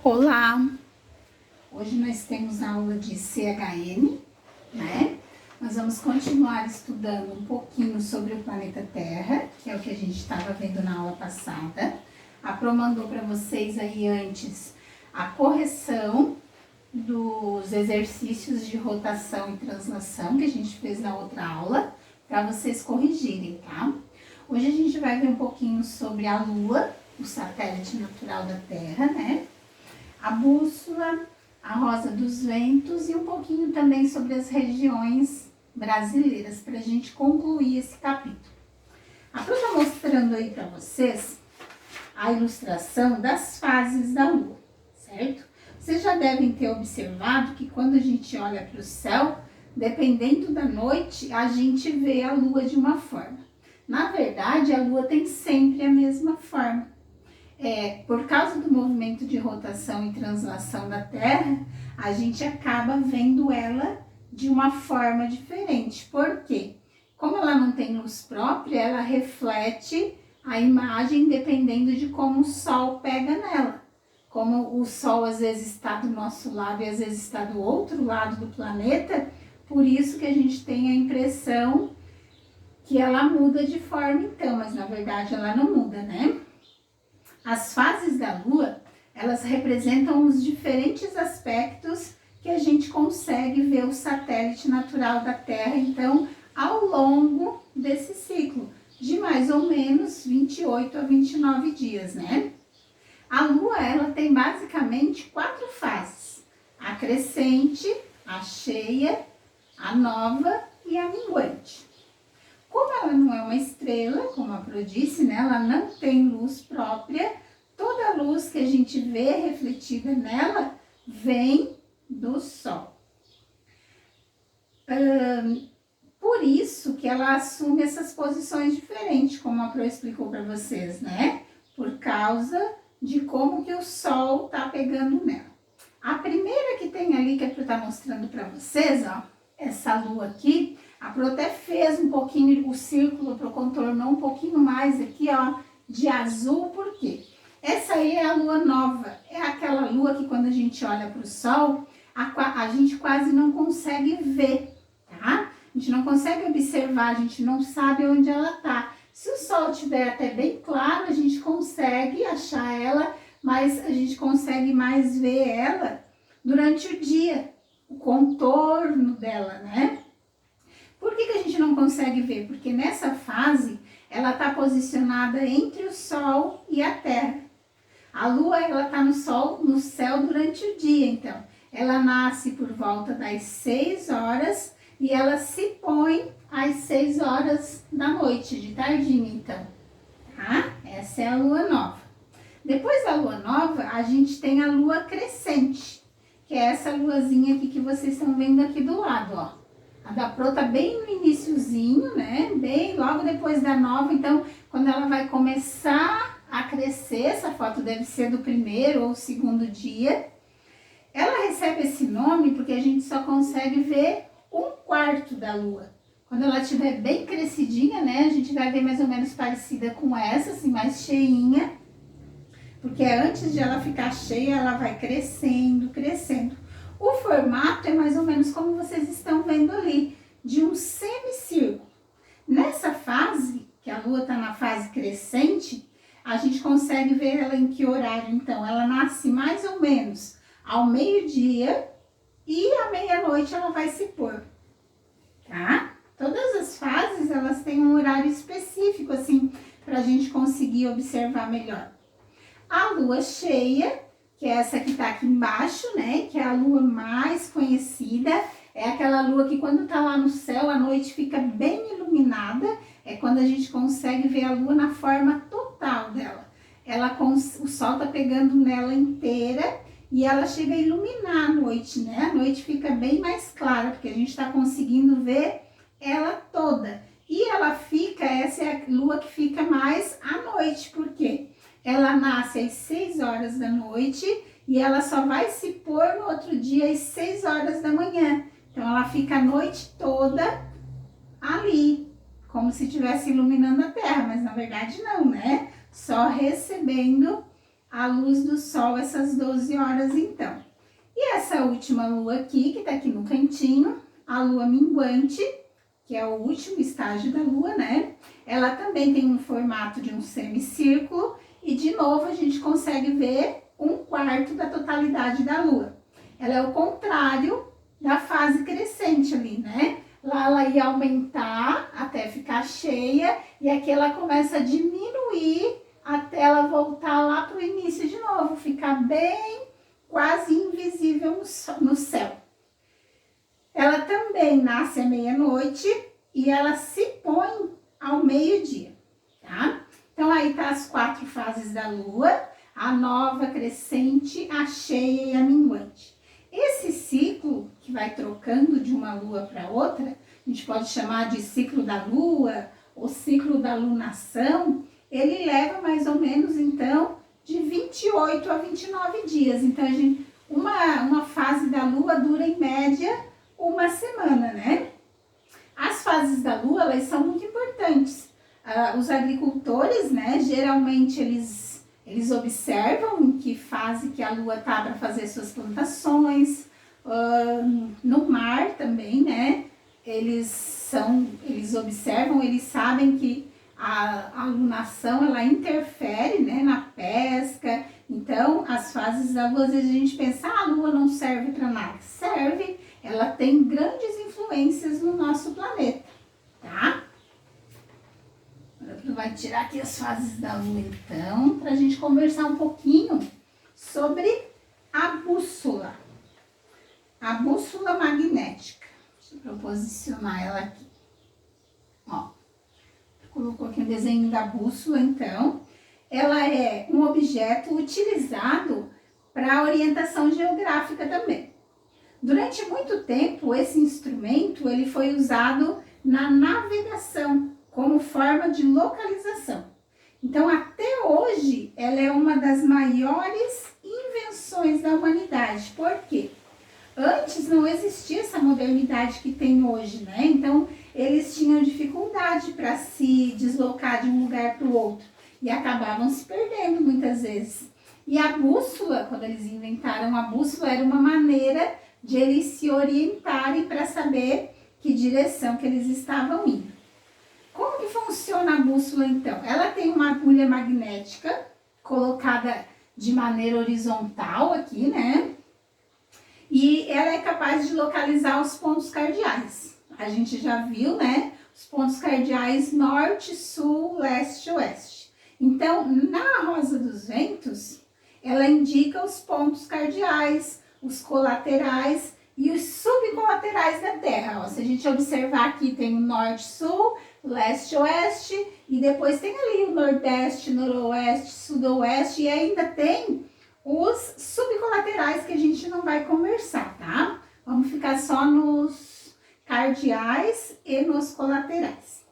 Olá! Hoje nós temos a aula de CHN, né? Nós vamos continuar estudando um pouquinho sobre o planeta Terra, que é o que a gente estava vendo na aula passada. A Pro mandou para vocês aí antes a correção dos exercícios de rotação e translação que a gente fez na outra aula, para vocês corrigirem, tá? Hoje a gente vai ver um pouquinho sobre a Lua, o satélite natural da Terra, né? A bússola, a rosa dos ventos e um pouquinho também sobre as regiões brasileiras, para a gente concluir esse capítulo. A Pro está mostrando aí para vocês a ilustração das fases da Lua, certo? Vocês já devem ter observado que quando a gente olha para o céu, dependendo da noite, a gente vê a Lua de uma forma. Na verdade, a Lua tem sempre a mesma forma. Por causa do movimento de rotação e translação da Terra, a gente acaba vendo ela de uma forma diferente. Por quê? Como ela não tem luz própria, ela reflete a imagem dependendo de como o Sol pega nela. Como o Sol às vezes está do nosso lado e às vezes está do outro lado do planeta, por isso que a gente tem a impressão que ela muda de forma então, mas na verdade ela não muda, né? As fases da Lua, elas representam os diferentes aspectos que a gente consegue ver o satélite natural da Terra, então, ao longo desse ciclo, de mais ou menos 28 a 29 dias, né? A Lua, ela tem basicamente 4 fases: a crescente, a cheia, a nova e a minguante. Como ela não é uma estrela, como a Pro disse, né, ela não tem luz própria, toda a luz que a gente vê refletida nela vem do Sol. Por isso que ela assume essas posições diferentes, como a Pro explicou para vocês, né? Por causa de como que o Sol tá pegando nela. A primeira que tem ali, que a Pro tá mostrando para vocês, ó, essa Lua aqui, a Pro até fez um pouquinho o círculo, Pro contornou um pouquinho mais aqui, ó, de azul, por quê? Essa aí é a Lua nova, é aquela Lua que quando a gente olha para o Sol, a gente quase não consegue ver, tá? A gente não consegue observar, a gente não sabe onde ela tá. Se o Sol estiver até bem claro, a gente consegue achar ela, mas a gente consegue mais ver ela durante o dia, o contorno dela, né? Por que a gente não consegue ver? Porque nessa fase, ela está posicionada entre o Sol e a Terra. A Lua, ela está no céu durante o dia, então. Ela nasce por volta das 6 horas e ela se põe às 6 horas da noite, de tardinha, então. Tá? Essa é a Lua nova. Depois da Lua nova, a gente tem a Lua crescente, que é essa luazinha aqui que vocês estão vendo aqui do lado, ó. A da Pro tá bem no iniciozinho, né? Bem logo depois da nova, então quando ela vai começar a crescer, essa foto deve ser do primeiro ou segundo dia. Ela recebe esse nome porque a gente só consegue ver 1/4 da Lua. Quando ela estiver bem crescidinha, né? A gente vai ver mais ou menos parecida com essa, assim, mais cheinha. Porque antes de ela ficar cheia, ela vai crescendo, crescendo. O formato é mais ou menos como vocês estão vendo ali, de um semicírculo. Nessa fase, que a Lua está na fase crescente, a gente consegue ver ela em que horário? Então, ela nasce mais ou menos ao meio-dia e à meia-noite ela vai se pôr, tá? Todas as fases, elas têm um horário específico, assim, para a gente conseguir observar melhor. A Lua cheia, que é essa que tá aqui embaixo, né, que é a Lua mais conhecida, é aquela Lua que quando tá lá no céu, a noite fica bem iluminada, é quando a gente consegue ver a Lua na forma total dela. O Sol tá pegando nela inteira e ela chega a iluminar a noite, né, a noite fica bem mais clara, porque a gente tá conseguindo ver ela toda. E ela fica, essa é a Lua que fica mais à noite, por quê? Ela nasce às 6 horas da noite e ela só vai se pôr no outro dia às 6 horas da manhã. Então, ela fica a noite toda ali, como se estivesse iluminando a Terra, mas na verdade não, né? Só recebendo a luz do sol essas 12 horas então. E essa última lua aqui, que tá aqui no cantinho, a lua minguante, que é o último estágio da lua, né? Ela também tem um formato de um semicírculo e de novo a gente consegue ver 1/4 da totalidade da lua. Ela é o contrário da fase crescente ali, né? Lá ela ia aumentar até ficar cheia e aqui ela começa a diminuir até ela voltar lá para o início de novo, ficar bem quase invisível no céu. Ela também nasce à meia-noite e ela se põe ao meio-dia, tá? Então aí tá as 4 fases da lua, a nova, crescente, a cheia e a minguante. Esse ciclo que vai trocando de uma lua para outra, a gente pode chamar de ciclo da lua ou ciclo da lunação, ele leva mais ou menos então de 28 a 29 dias. Então uma fase da lua dura em média uma semana, né? As fases da lua, elas são muito importantes. Os agricultores, né, geralmente eles observam em que fase que a lua tá para fazer suas plantações. No mar também, né, eles observam, eles sabem que a lunação, ela interfere, né, na pesca. Então, as fases da lua, às vezes a gente pensa, a lua não serve para nada. Serve, ela tem grandes influências no nosso planeta, tá? Agora tu vai tirar aqui as fases da lua, então, pra gente conversar um pouquinho sobre a bússola. A bússola magnética. Deixa eu posicionar ela aqui. Ó, colocou aqui o desenho da bússola, então. Ela é um objeto utilizado para orientação geográfica também. Durante muito tempo, esse instrumento ele foi usado na navegação como forma de localização. Então, até hoje, ela é uma das maiores invenções da humanidade. Por quê? Antes não existia essa modernidade que tem hoje, né? Então, eles tinham dificuldade para se deslocar de um lugar para o outro e acabavam se perdendo muitas vezes. E a bússola, quando eles inventaram a bússola, era uma maneira de eles se orientarem para saber que direção que eles estavam indo. Como que funciona a bússola, então? Ela tem uma agulha magnética colocada de maneira horizontal aqui, né? E ela é capaz de localizar os pontos cardeais. A gente já viu, né? Os pontos cardeais norte, sul, leste, oeste. Então, na rosa dos ventos, ela indica os pontos cardeais, os colaterais e os subcolaterais da Terra. Ó, se a gente observar aqui, tem o norte, sul, leste, oeste, e depois tem ali o nordeste, noroeste, sudoeste, e ainda tem os subcolaterais que a gente não vai conversar, tá? Vamos ficar só nos cardeais e nos colaterais.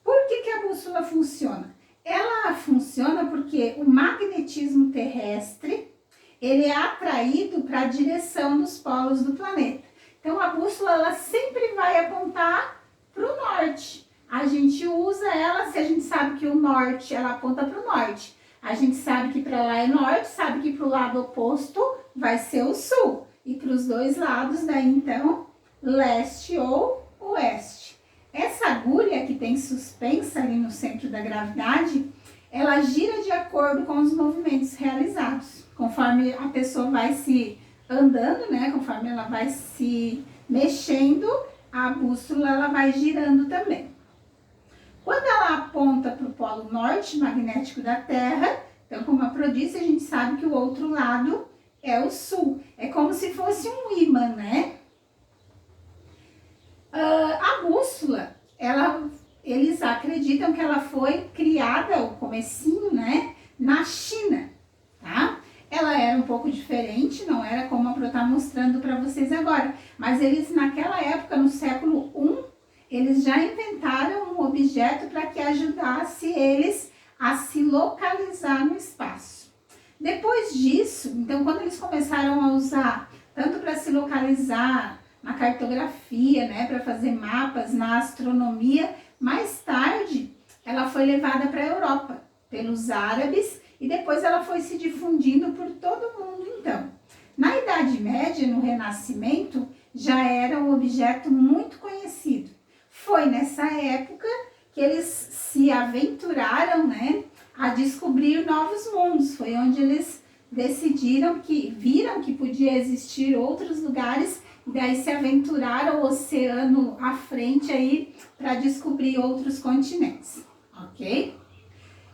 Por que a bússola funciona? Ela funciona porque o magnetismo terrestre, ele é atraído para a direção dos polos do planeta. Então, a bússola, ela sempre vai apontar para o norte. A gente usa ela, se a gente sabe que o norte, ela aponta para o norte. A gente sabe que para lá é norte, sabe que para o lado oposto vai ser o sul. E para os dois lados, daí então, leste ou oeste. Essa agulha que tem suspensa ali no centro da gravidade, ela gira de acordo com os movimentos realizados. Conforme a pessoa vai se andando, né? Conforme ela vai se mexendo, a bússola ela vai girando também. Quando ela aponta para o polo norte magnético da Terra, então como a Pro disse, a gente sabe que o outro lado é o sul. É como se fosse um ímã, né? A bússola, eles acreditam que ela foi criada, o comecinho, né? Na China, tá? Ela era um pouco diferente, não era como a Pro tá mostrando para vocês agora. Mas eles, naquela época, no século I, eles já inventaram um objeto para que ajudasse eles a se localizar no espaço. Depois disso, então, quando eles começaram a usar, tanto para se localizar na cartografia, né, para fazer mapas, na astronomia, mais tarde ela foi levada para a Europa pelos árabes e depois ela foi se difundindo por todo o mundo então. Na Idade Média, no Renascimento, já era um objeto muito conhecido. Foi nessa época que eles se aventuraram, né, a descobrir novos mundos. Foi onde eles viram que podia existir outros lugares e daí se aventuraram o oceano à frente aí para descobrir outros continentes, ok?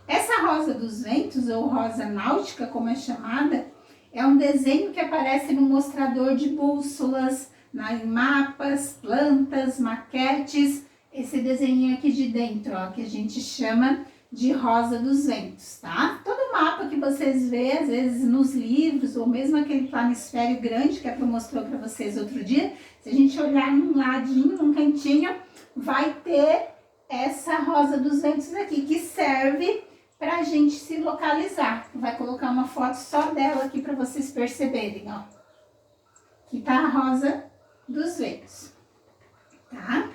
Essa rosa dos ventos, ou rosa náutica, como é chamada, é um desenho que aparece no mostrador de bússolas, em mapas, plantas, maquetes. Esse desenho aqui de dentro, ó, que a gente chama de rosa dos ventos, tá? Todo mapa que vocês vê, às vezes nos livros, ou mesmo aquele planisfério grande que a Pro mostrou para vocês outro dia, se a gente olhar num ladinho, num cantinho, vai ter essa rosa dos ventos aqui, que serve para a gente se localizar. Vai colocar uma foto só dela aqui para vocês perceberem, ó. Aqui tá a rosa dos ventos, tá?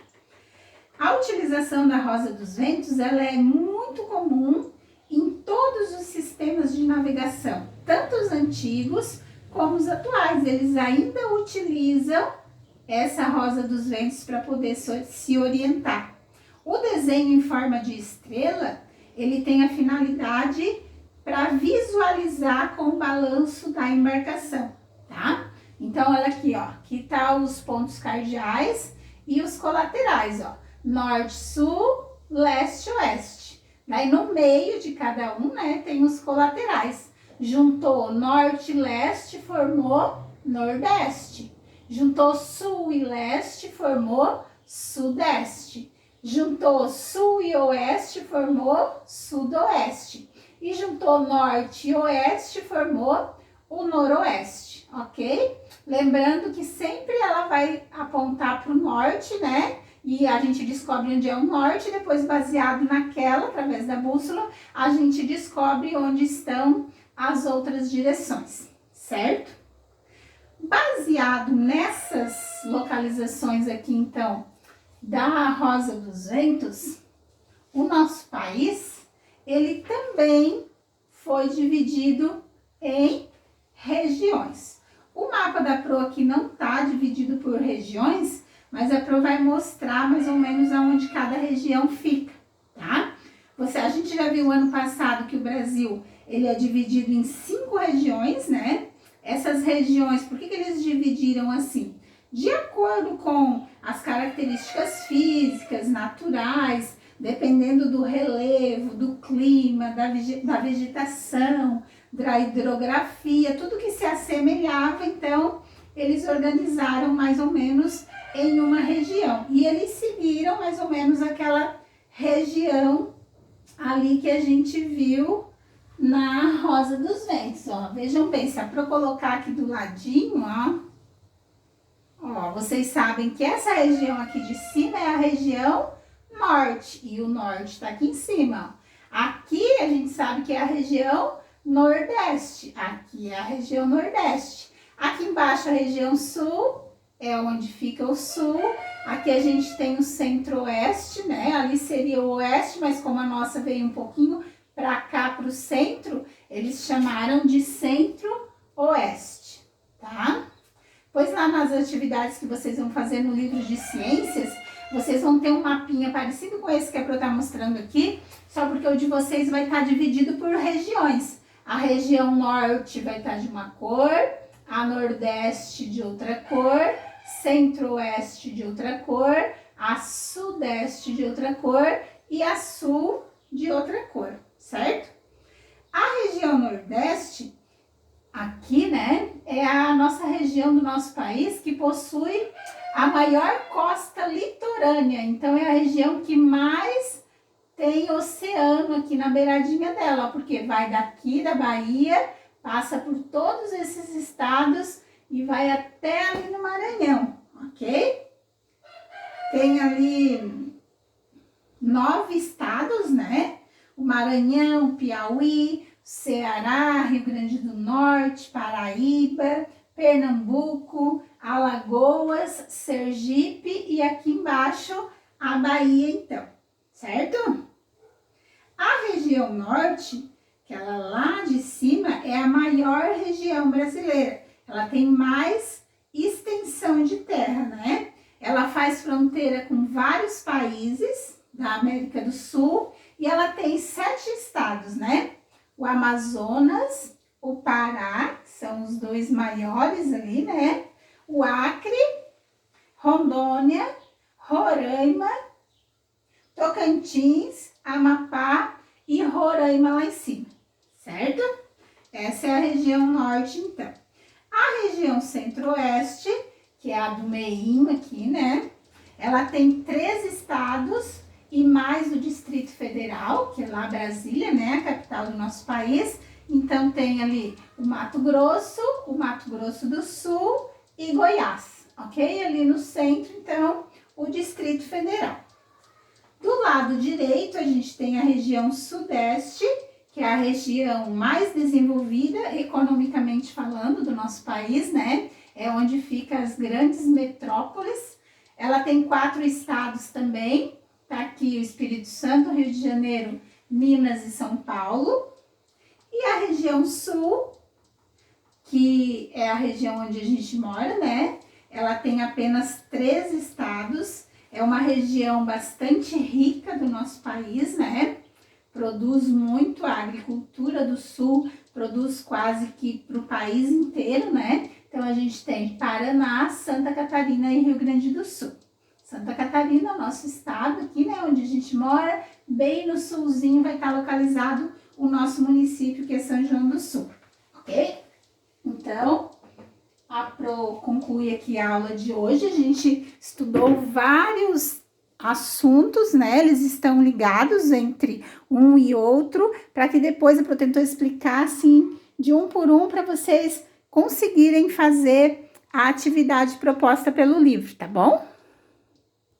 A utilização da rosa dos ventos, ela é muito comum em todos os sistemas de navegação, tanto os antigos como os atuais. Eles ainda utilizam essa rosa dos ventos para poder se orientar. O desenho em forma de estrela, ele tem a finalidade para visualizar com o balanço da embarcação, tá? Então, olha aqui, ó, aqui tá os pontos cardeais e os colaterais, ó, norte, sul, leste, oeste. Daí, no meio de cada um, né, tem os colaterais. Juntou norte e leste, formou nordeste. Juntou sul e leste, formou sudeste. Juntou sul e oeste, formou sudoeste. E juntou norte e oeste, formou o noroeste, ok? Lembrando que sempre ela vai apontar para o norte, né? E a gente descobre onde é o norte, depois baseado naquela, através da bússola, a gente descobre onde estão as outras direções, certo? Baseado nessas localizações aqui, então, da rosa dos ventos, o nosso país, ele também foi dividido em regiões. O mapa da Pro aqui não está dividido por regiões, mas a Pro vai mostrar mais ou menos aonde cada região fica, tá? A gente já viu ano passado que o Brasil, ele é dividido em 5 regiões, né? Essas regiões, por que eles dividiram assim? De acordo com as características físicas, naturais, dependendo do relevo, do clima, da vegetação, da hidrografia, tudo que se assemelhava, então eles organizaram mais ou menos em uma região. E eles seguiram mais ou menos aquela região ali que a gente viu na Rosa dos Ventos, ó. Vejam bem, se eu colocar aqui do ladinho, ó, vocês sabem que essa região aqui de cima é a região norte, e o norte tá aqui em cima, ó. Aqui a gente sabe que é a região nordeste, aqui é a região nordeste. Aqui embaixo a região sul, é onde fica o sul. Aqui a gente tem o centro-oeste, né? Ali seria o oeste, mas como a nossa veio um pouquinho para cá, para o centro, eles chamaram de centro-oeste, tá? Pois lá nas atividades que vocês vão fazer no livro de ciências, vocês vão ter um mapinha parecido com esse que a Pro tá mostrando aqui, só porque o de vocês vai estar dividido por regiões. A região norte vai estar de uma cor, a nordeste de outra cor, centro-oeste de outra cor, a sudeste de outra cor e a sul de outra cor, certo? A região nordeste, aqui, né, é a nossa região do nosso país que possui a maior costa litorânea. Então, é a região que mais tem oceano aqui na beiradinha dela, porque vai daqui da Bahia, passa por todos esses estados e vai até ali no Maranhão, ok? Tem ali 9 estados, né? O Maranhão, Piauí, Ceará, Rio Grande do Norte, Paraíba, Pernambuco, Alagoas, Sergipe e aqui embaixo a Bahia, então, certo? A região norte Aquela lá de cima é a maior região brasileira. Ela tem mais extensão de terra, né? Ela faz fronteira com vários países da América do Sul e ela tem 7 estados, né? O Amazonas, o Pará, que são os 2 maiores ali, né? O Acre, Rondônia, Roraima, Tocantins, Amapá e Roraima lá em cima, certo? Essa é a região norte, então. A região centro-oeste, que é a do meinho aqui, né? Ela tem 3 estados e mais o Distrito Federal, que é lá Brasília, né? A capital do nosso país. Então, tem ali o Mato Grosso do Sul e Goiás, ok? Ali no centro, então, o Distrito Federal. Do lado direito, a gente tem a região sudeste, que é a região mais desenvolvida, economicamente falando, do nosso país, né? É onde ficam as grandes metrópoles. Ela tem 4 estados também, tá aqui o Espírito Santo, Rio de Janeiro, Minas e São Paulo. E a região sul, que é a região onde a gente mora, né? Ela tem apenas 3 estados, é uma região bastante rica do nosso país, né? Produz muito, a agricultura do sul produz quase que para o país inteiro, né? Então, a gente tem Paraná, Santa Catarina e Rio Grande do Sul. Santa Catarina, nosso estado aqui, né? Onde a gente mora, bem no sulzinho vai estar localizado o nosso município, que é São João do Sul, ok? Então, conclui aqui a aula de hoje. A gente estudou vários assuntos, né? Eles estão ligados entre um e outro, para que depois a Pro tentou explicar assim, de um por um, para vocês conseguirem fazer a atividade proposta pelo livro, tá bom?